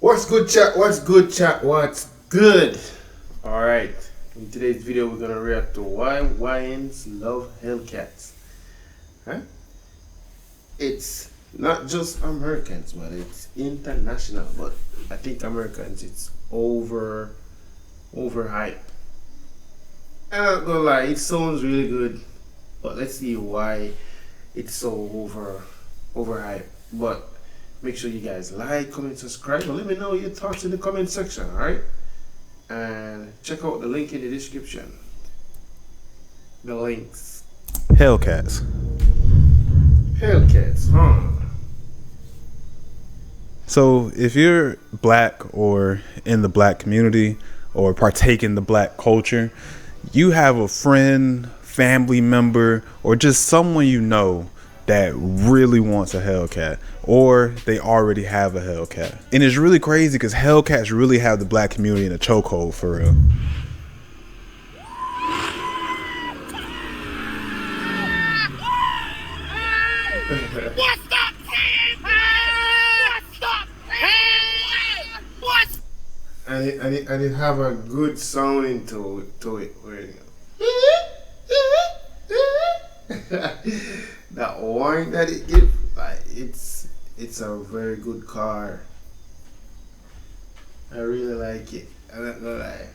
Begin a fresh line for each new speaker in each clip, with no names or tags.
What's good, chat? What's good, chat? What's good? Alright, in today's video we're gonna react to why YNs love Hellcats. Huh? It's not just Americans, but it's international. But I think Americans, it's overhyped. I'm not gonna lie, it sounds really good, but let's see why it's so overhyped. But make sure you guys like, comment, subscribe, and let me know your thoughts in the comment section, alright? And check out the link in the description. The links.
Hellcats,
huh?
So if you're black or in the black community or partake in the black culture, you have a friend, family member, or just someone you know that really wants a Hellcat, or they already have a Hellcat. And it's really crazy because Hellcats really have the black community in a chokehold for real.
What's up, man? What's up, man? What's
And it have a good sounding to it. Where you go. That whine that it gives, like it's a very good car. I really like it. I'm not gonna lie.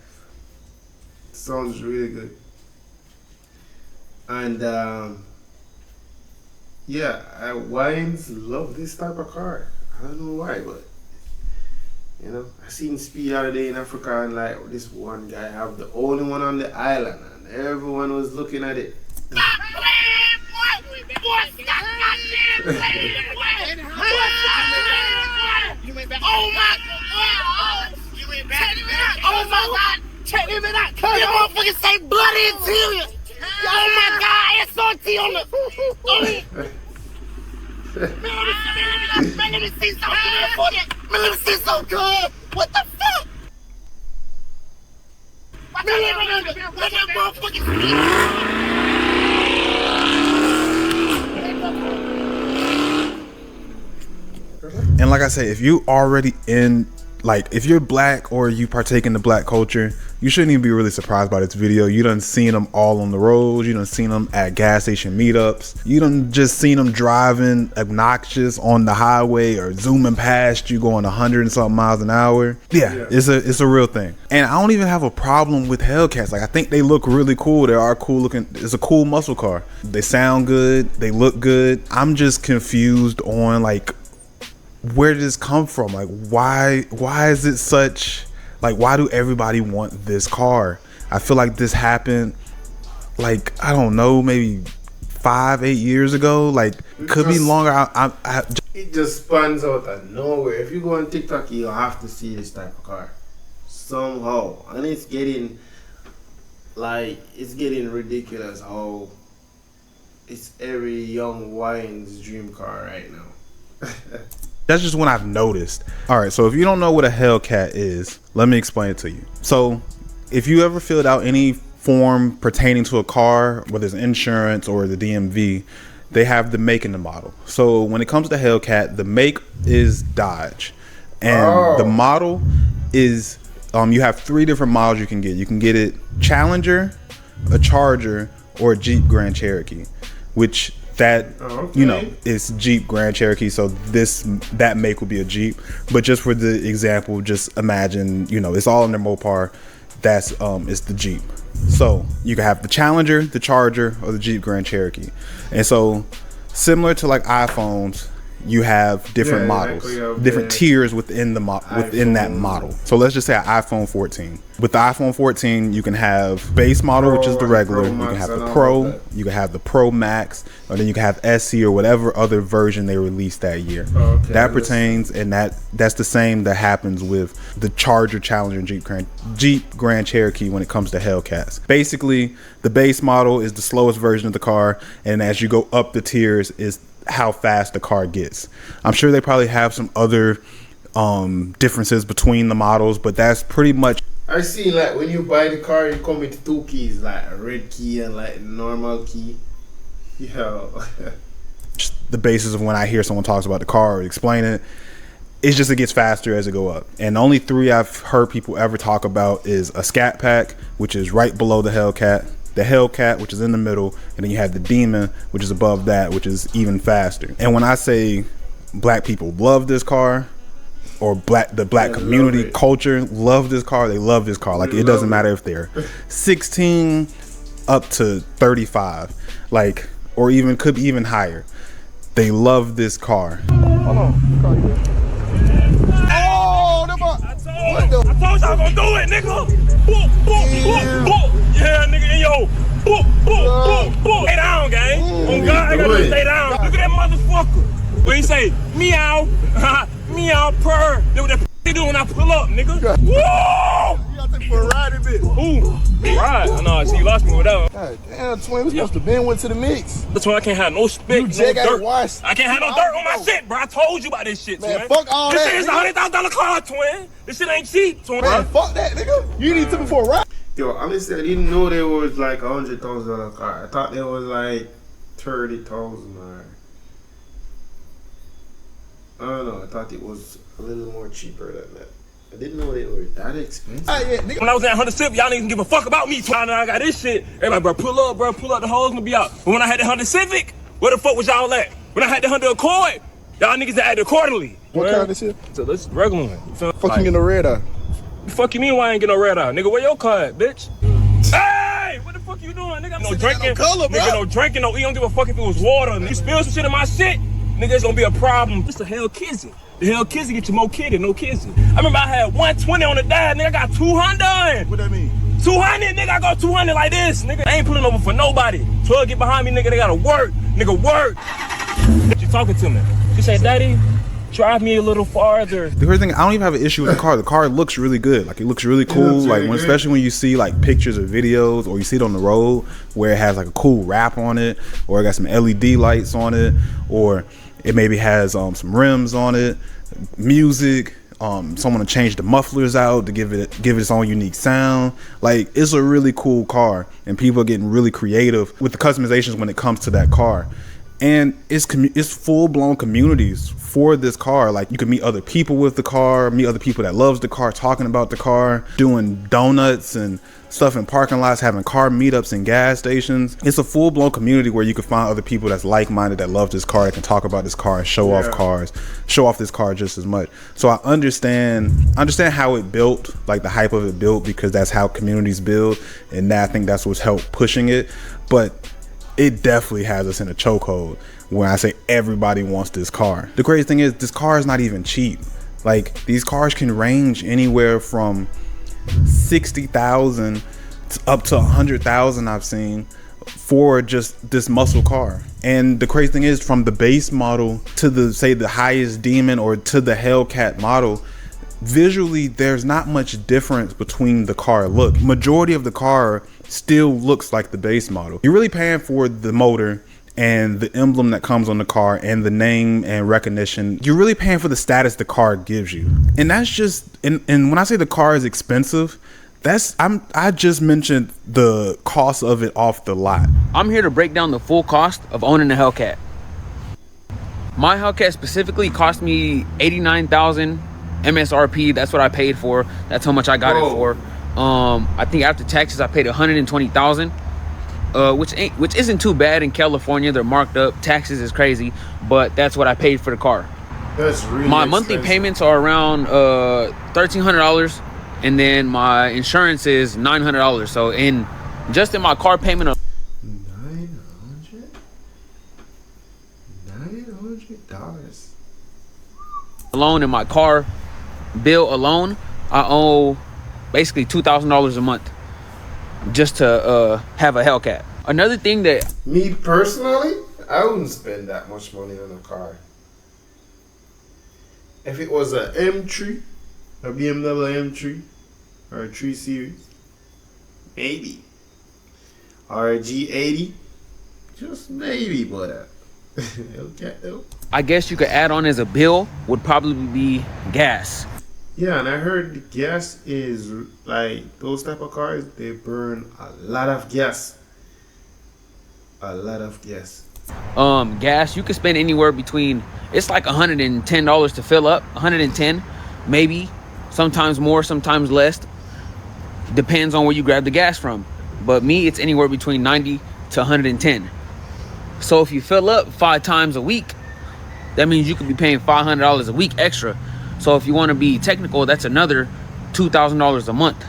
It sounds really good. And yeah, YNs love this type of car. I don't know why, but you know, I seen Speed the other day in Africa, and like this one guy have the only one on the island, and everyone was looking at it.
Oh my God! Oh my God! Check him out! Your motherfucker say bloody interior! Oh my God! SRT on the. Man, let me see something. Man, let me see something good. What the fuck? Man, let that motherfucking speed.
And like I say, if you already in, like, if you're black or you partake in the black culture, you shouldn't even be really surprised by this video. You done seen them all on the roads. You done seen them at gas station meetups. You done just seen them driving obnoxious on the highway or zooming past you going 100 and something miles an hour. Yeah, it's a real thing. And I don't even have a problem with Hellcats. Like, I think they look really cool. They are cool looking. It's a cool muscle car. They sound good. They look good. I'm just confused on, like, where did this come from? Like, why is it such, like, why do everybody want this car? I feel like this happened, like, I don't know, maybe 5-8 years ago. Like, could be longer.
It just spans out of nowhere. If you go on TikTok, you'll have to see this type of car somehow, and it's getting ridiculous how it's every young YN's dream car right now.
That's just what I've noticed. All right, so if you don't know what a Hellcat is, let me explain it to you. So if you ever filled out any form pertaining to a car, whether it's insurance or the DMV, they have the make and the model. So when it comes to Hellcat, the make is Dodge, and the model is you have 3 different models you can get. You can get it Challenger, a Charger, or a Jeep Grand Cherokee, which you know, it's Jeep Grand Cherokee, so that make would be a Jeep. But just for the example, just imagine, you know, it's all under Mopar. That's it's the Jeep. So you can have the Challenger, the Charger, or the Jeep Grand Cherokee. And so similar to like iPhones, you have different models, different tiers within that model. So let's just say an iPhone 14. With the iPhone 14, you can have base model, which is the regular. You can have the Pro, you can have the Pro Max, or then you can have SC or whatever other version they released that year. That pertains, and that's the same that happens with the Charger, Challenger, and Jeep Grand Cherokee when it comes to Hellcats. Basically, the base model is the slowest version of the car, and as you go up the tiers is how fast the car gets. I'm sure they probably have some other differences between the models, but that's pretty much.
I see, like, when you buy the car, it come with 2 keys, like a red key and like normal key. Yo.
The basis of when I hear someone talks about the car or explain it. It's just it gets faster as it go up. And the only three I've heard people ever talk about is a Scat Pack, which is right below the Hellcat, the Hellcat, which is in the middle, and then you have the Demon, which is above that, which is even faster. And when I say black people love this car, or the black community culture love this car, they love this car. Like, it doesn't matter if they're 16 up to 35, like, or even could be even higher. They love this car.
Hold on. I told y'all gonna do it, nigga. Boop, boop, boop, boop. Yeah, nigga, in your boop, boop, boop, boop. Stay down, gang. On God, I gotta stay down. Look at that motherfucker. What he say? Meow, meow, purr. That's what that they do when I pull up, nigga. Woo! You gotta take for a ride a bit. Ooh, ride? I know, see, you lost me with that one.
God damn, twin, we supposed to been went to the mix.
That's why I can't have no spit, no dirt.
Wash.
I can't have no dirt on my shit, bro. I told you about this shit,
man.
Twin.
Fuck all
this
that.
This shit is $100,000 car, twin. This shit ain't cheap, twin.
Man, fuck that, nigga. You need to me for a ride.
Yo, honestly, I didn't know there was like $100,000 car. I thought there was like 30,000 or I don't know. I thought it was a little more cheaper than that. I didn't know they were that expensive.
When I was at Honda Civic, y'all didn't give a fuck about me. Now I got this shit. Everybody, bro, pull up, the hoes gonna be out. But when I had the Honda Civic, where the fuck was y'all at? When I had the Honda Accord, y'all niggas acted accordingly.
What car this is?
So this is regular one. You feel
fuck you get no red eye.
The fuck you mean why I ain't get no red eye? Nigga, where your car at, bitch? Hey, what the fuck you doing, nigga? No drinking, no color, bro. Nigga, no drinking, no, you don't give a fuck if it was water. You spill some shit in my shit, nigga, it's gonna be a problem. This a hell kizzy. The hell kizzy get you more kidded, no kizzy. I remember I had 120 on the dive, nigga, I got 200.
What that mean?
200, nigga, I got 200 like this, nigga. I ain't pulling over for nobody. 12 get behind me, nigga, they gotta work. Nigga, work. She talking to me. She said, Daddy, drive me a little farther.
The first thing, I don't even have an issue with the car. The car looks really good. Like, it looks really cool. Like, especially when you see like pictures or videos, or you see it on the road where it has like a cool wrap on it, or it got some LED lights on it, or it maybe has some rims on it, music, someone to change the mufflers out to give it its own unique sound. Like, it's a really cool car, and people are getting really creative with the customizations when it comes to that car. And it's full-blown communities for this car. Like, you can meet other people with the car, meet other people that loves the car, talking about the car, doing donuts and stuff in parking lots, having car meetups in gas stations. It's a full-blown community where you can find other people that's like-minded, that love this car, that can talk about this car and show off this car just as much. So I understand how it built, like the hype of it built, because that's how communities build, and I think that's what's helped pushing it. But it definitely has us in a chokehold when I say everybody wants this car. The crazy thing is, this car is not even cheap. Like, these cars can range anywhere from 60,000 up to 100,000 I've seen for just this muscle car. And the crazy thing is, from the base model to the highest Demon or to the Hellcat model, visually there's not much difference between the car look. Majority of the car still looks like the base model. You're really paying for the motor and the emblem that comes on the car and the name and recognition. You're really paying for the status the car gives you. And that's just, and when I say the car is expensive, I just mentioned the cost of it off the lot.
I'm here to break down the full cost of owning a Hellcat. My Hellcat specifically cost me $89,000 MSRP. That's what I paid for. That's how much I got it for. I think after taxes I paid $120,000, which isn't too bad in California. They're marked up. Taxes is crazy, but that's what I paid for the car.
That's really
my
expensive.
Monthly payments are around $1,300, and then my insurance is $900. So just in my car payment of
$900
alone, in my car bill alone, I owe basically $2,000 a month just to have a Hellcat. Another thing that
me personally, I wouldn't spend that much money on a car. If it was a M3, a BMW M3, or a 3 Series, maybe, or a G80, just maybe, but okay, though.
I guess you could add on as a bill would probably be gas.
Yeah, and I heard the gas is like those type of cars, they burn a lot of gas. A lot of gas.
Gas, you can spend anywhere between, it's like $110 to fill up. 110, maybe, sometimes more, sometimes less, depends on where you grab the gas from. But me, it's anywhere between 90 to 110. So if you fill up 5 times a week, that means you could be paying $500 a week extra. So if you want to be technical, that's another $2,000 a month.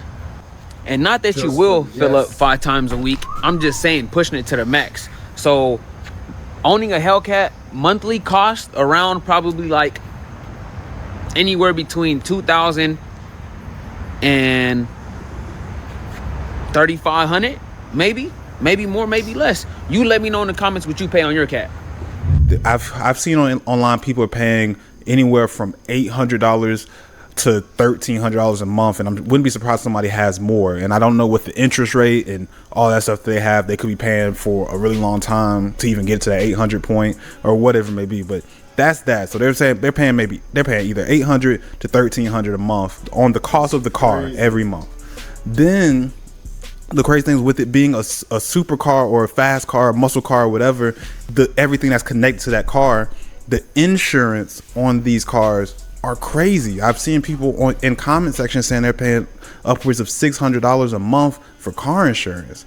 And not that you will fill up 5 times a week. I'm just saying, pushing it to the max. So owning a Hellcat, monthly cost around probably like anywhere between $2,000 and $3,500, maybe more, maybe less. You let me know in the comments what you pay on your cat.
I've seen online people are paying anywhere from $800 to $1,300 a month, and I wouldn't be surprised somebody has more. And I don't know what the interest rate and all that stuff they have. They could be paying for a really long time to even get to that 800 point or whatever it may be. But that's that. So they're saying they're paying either $800 to $1,300 a month on the cost of the car every month. Then the crazy thing is, with it being a supercar or a fast car, a muscle car, or whatever, everything that's connected to that car, the insurance on these cars are crazy. I've seen people in comment section saying they're paying upwards of $600 a month for car insurance.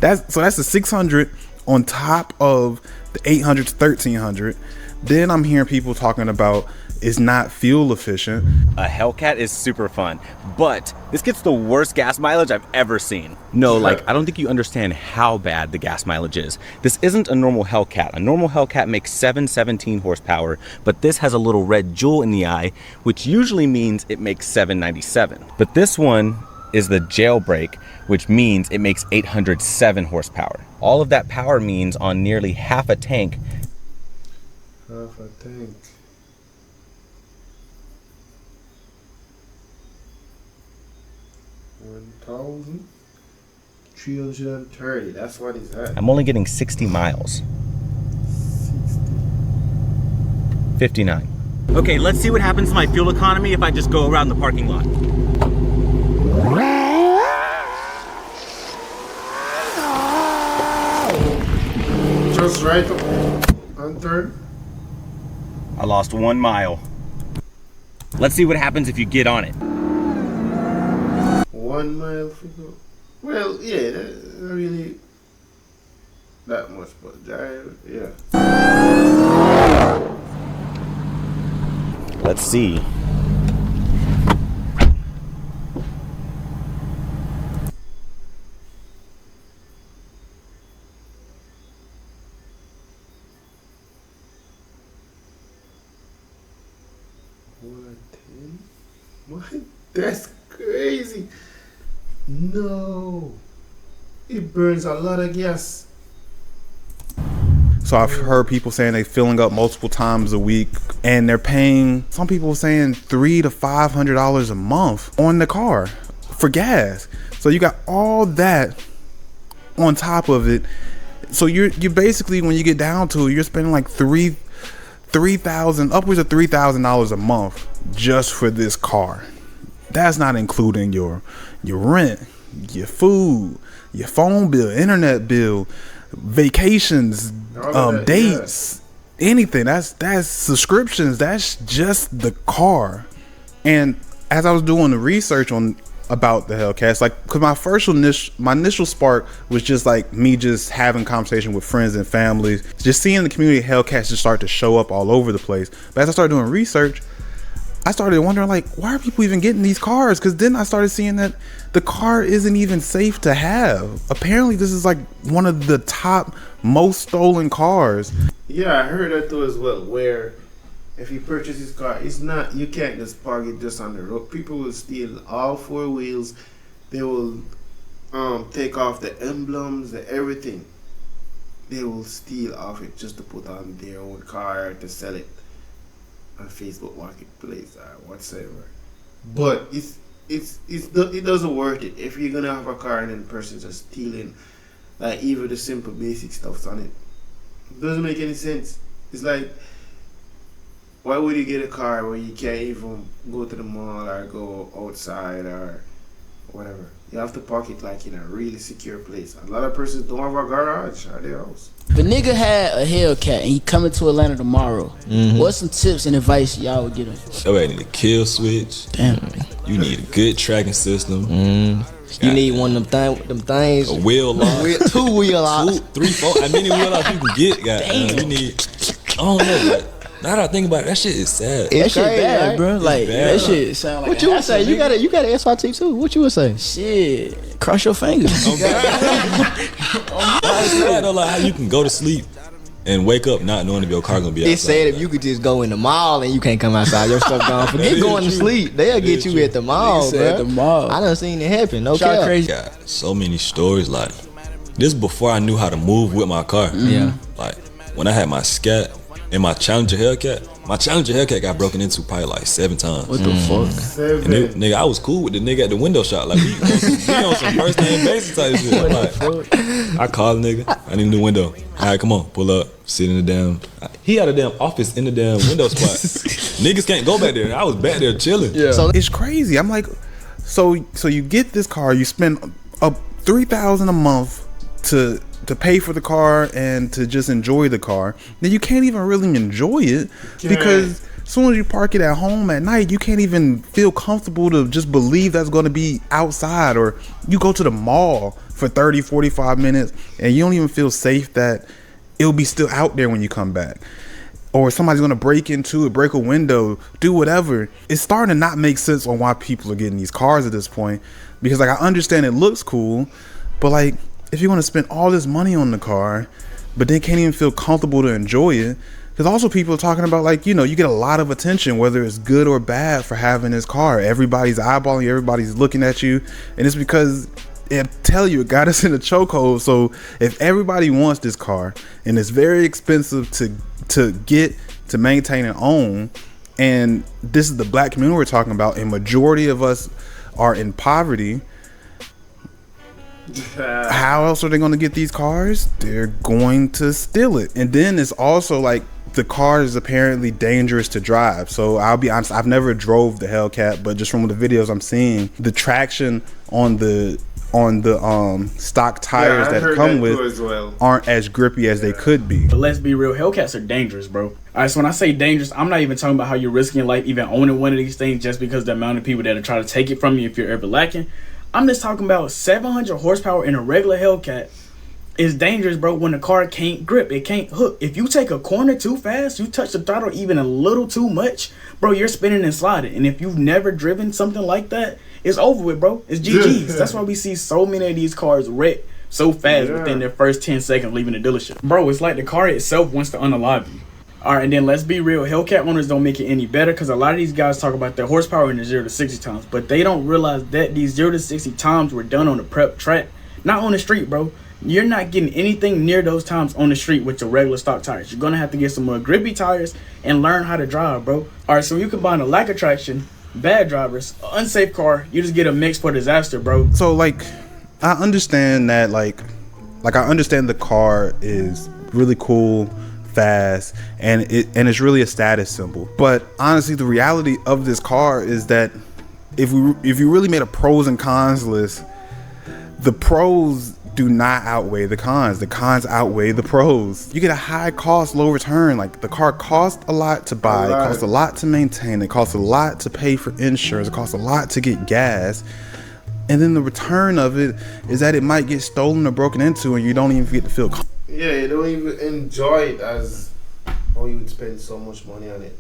That's the $600 on top of the $800 to $1,300. Then I'm hearing people talking about it's not fuel efficient.
A Hellcat is super fun, but this gets the worst gas mileage I've ever seen. No, like, I don't think you understand how bad the gas mileage is. This isn't a normal Hellcat. A normal Hellcat makes 717 horsepower, but this has a little red jewel in the eye, which usually means it makes 797. But this one is the jailbreak, which means it makes 807 horsepower. All of that power means on nearly half a tank.
Half a tank. 1,330. That's what it's at.
I'm only getting 60 miles. 59. Okay, let's see what happens to my fuel economy if I just go around the parking lot.
Just right on third.
I lost 1 mile. Let's see what happens if you get on it.
1 mile figure. Well, yeah, that's not really that much, but drive, yeah.
Let's see.
What? That's crazy. No. It burns a lot of gas.
So I've heard people saying they filling up multiple times a week, and they're paying, some people saying $300 to $500 a month on the car for gas. So you got all that on top of it. So you're basically, when you get down to it, you're spending like $3,000, upwards of $3,000 a month just for this car. That's not including your rent, your food, your phone bill, internet bill, vacations, dates, anything. That's subscriptions. That's just the car. And as I was doing the research about the Hellcats, like, cause my initial spark was just like me just having conversation with friends and families, just seeing the community of Hellcats just start to show up all over the place. But as I started doing research, I started wondering, like, why are people even getting these cars? Because then I started seeing that the car isn't even safe to have. Apparently this is like one of the top most stolen cars.
Yeah, I heard that too as well, where if you purchase this car, it's not, you can't just park it just on the road. People will steal all 4 wheels. They will take off the emblems, the everything. They will steal off it just to put on their own car, to sell it on Facebook Marketplace or whatsoever. But it doesn't worth it if you're gonna have a car and then the person's just stealing like even the simple basic stuffs on it. It doesn't make any sense. It's like, why would you get a car where you can't even go to the mall or go outside or whatever. You have to park it like in a really secure place. A lot of persons don't have a garage at their house.
If a nigga had a Hellcat and he coming to Atlanta tomorrow, what's some tips and advice y'all would give him?
Oh, I need a kill switch.
Damn.
You need a good tracking system.
You need one of them things.
A wheel lock.
2 wheel locks.
2, 3, 4. How many wheel locks you can get? Goddamn. You need. I don't know. Like, now that I think about it, that shit is sad.
That shit
crazy,
bad,
right?
bro. Like
bad.
that shit sound like.
What you would say? You got a SRT too. What you would say?
Shit. Cross your fingers.
It's sad though, like how you can go to sleep and wake up not knowing if your car gonna be outside.
It's sad if you could just go in the mall and you can't come outside. Your stuff gone. Forget
is
going to
true.
sleep. They'll
That
get
is
you
true.
at the mall, bro.
At the mall.
I done seen it happen. No
Shot
cap.
crazy.
Got so many stories. Like this before I knew how to move with my car.
Yeah.
Like when I had my Scat and my Challenger Hellcat. My Challenger Hellcat got broken into probably like 7 times.
What the fuck?
And nigga, I was cool with the nigga at the window shop. Like we on some first name basis type shit. Like, I called the nigga. I need a new window. All right, come on, pull up, sit in the damn. He had a damn office in the damn window spot. Niggas can't go back there. I was back there chilling.
Yeah.
So it's crazy. I'm like, so you get this car, you spend up $3,000 a month to pay for the car and to just enjoy the car. Then you can't even really enjoy it because as soon as you park it at home at night, you can't even feel comfortable to just believe that's going to be outside. Or you go to the mall for 30, 45 minutes and you don't even feel safe that it'll be still out there when you come back. Or somebody's gonna break into it, break a window, do whatever. It's starting to not make sense on why people are getting these cars at this point. Because like I understand it looks cool, but like if you're gonna spend all this money on the car, but then can't even feel comfortable to enjoy it. Because also people are talking about like, you know, you get a lot of attention, whether it's good or bad for having this car. Everybody's eyeballing you, everybody's looking at you. And it's because I tell you, it got us in a chokehold. So if everybody wants this car and it's very expensive to get, to maintain and own, and this is the black community we're talking about, and majority of us are in poverty, how else are they going to get these cars? They're going to steal it. And then it's also like the car is apparently dangerous to drive. So I'll be honest, I've never drove the Hellcat, but just from the videos I'm seeing, the traction on the stock tires that come with aren't as grippy as they could be.
But let's be real, Hellcats are dangerous, bro. All right, so when I say dangerous, I'm not even talking about how you're risking your life even owning one of these things just because the amount of people that are trying to take it from you if you're ever lacking. I'm just talking about 700 horsepower in a regular Hellcat is dangerous, bro, when the car can't grip. It can't hook. If you take a corner too fast, you touch the throttle even a little too much, bro, you're spinning and sliding. And if you've never driven something like that, it's over with, bro. It's GG's. That's why we see so many of these cars wreck so fast within their first 10 seconds leaving the dealership. Bro, it's like the car itself wants to unalive you. All right, and then let's be real. Hellcat owners don't make it any better because a lot of these guys talk about their horsepower in the 0 to 60 times, but they don't realize that these 0 to 60 times were done on the prep track, not on the street, bro. You're not getting anything near those times on the street with your regular stock tires. You're going to have to get some more grippy tires and learn how to drive, bro. All right, so you combine a lack of traction, bad drivers, unsafe car, you just get a mix for disaster, bro.
So like I understand that like I understand the car is really cool, fast, and it's really a status symbol. But honestly, the reality of this car is that if you really made a pros and cons list, the pros do not outweigh the cons. The cons outweigh the pros. You get a high cost, low return. Like the car costs a lot to buy, it costs a lot to maintain, it costs a lot to pay for insurance, it costs a lot to get gas. And then the return of it is that it might get stolen or broken into and you don't even get to feel
Yeah, you don't even enjoy it as how you would spend so much money on it.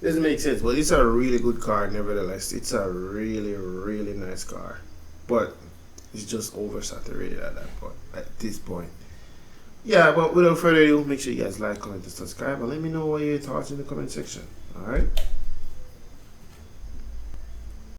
Doesn't make sense, but it's a really good car nevertheless. It's a really, really nice car. But it's just oversaturated at this point. Yeah, but without further ado, make sure you guys like, comment, and subscribe, and let me know what your thoughts in the comment section. Alright?